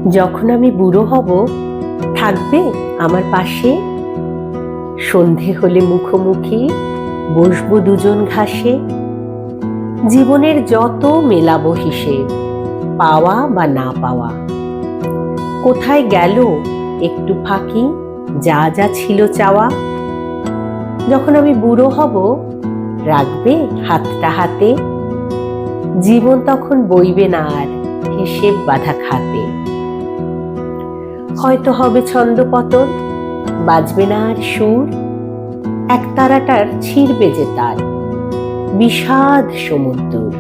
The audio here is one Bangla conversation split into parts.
যখন আমি বুড়ো হব, থাকবে আমার পাশে? সন্ধে হলে মুখোমুখি বসবো দুজন ঘাসে। জীবনের যত মেলাবো হিসেব, পাওয়া বা না পাওয়া। কোথায় গেল একটু ফাঁকি যা যা ছিল চাওয়া? যখন আমি বুড়ো হব, রাখবে হাতটা হাতে। জীবন তখন বইবে না আর হিসেব বাঁধা খাতে। হয়তো হবে ছন্দপতন, বাজবে না আর সুর। এক তারাটার ছিড়বে যে তার বিষাদ সমুদ্র।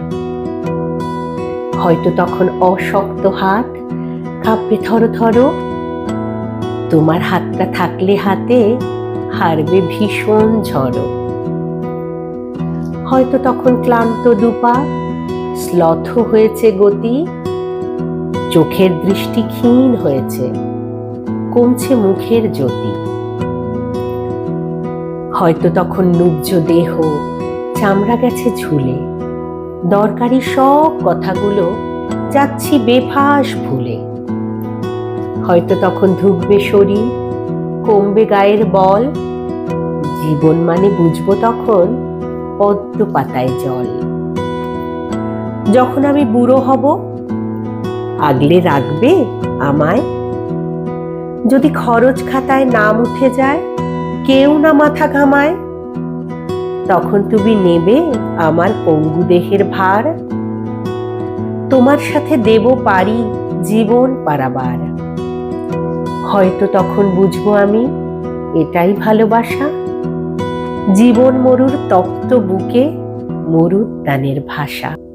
হয়তো তখন অশক্ত হাত কাঁপবে থর থর। তোমার হাতটা থাকলে হাতে হারবে ভীষণ ঝড়। হয়তো তখন ক্লান্ত দুপা শ্লথ হয়েছে গতি। চোখের দৃষ্টি ক্ষীণ হয়েছে, কমছে মুখের জ্যোতি। হয়তো তখন নুব্জ দেহ চামড়া গেছে ঝুলে। দরকারি সব কথাগুলো যাচ্ছি বেফাঁস ভুলে। হয়তো তখন ধুকবে শরীর, কমবে গায়ের বল। জীবন মানে বুঝবো তখন পদ্ম পাতায় জল। যখন আমি বুড়ো হব, আগলে রাখবে আমায়? যদি খরচ খাতায় নাম উঠে যায়, কেউ না মাথা ঘামায়, তখন তুমি নেবে আমার পঙ্গু দেহের ভার। তোমার সাথে দেব পারি জীবন পারাবার। হয়তো তখন বুঝবো আমি এটাই ভালোবাসা। জীবন মরুর তপ্ত বুকে মরুর দানের ভাষা।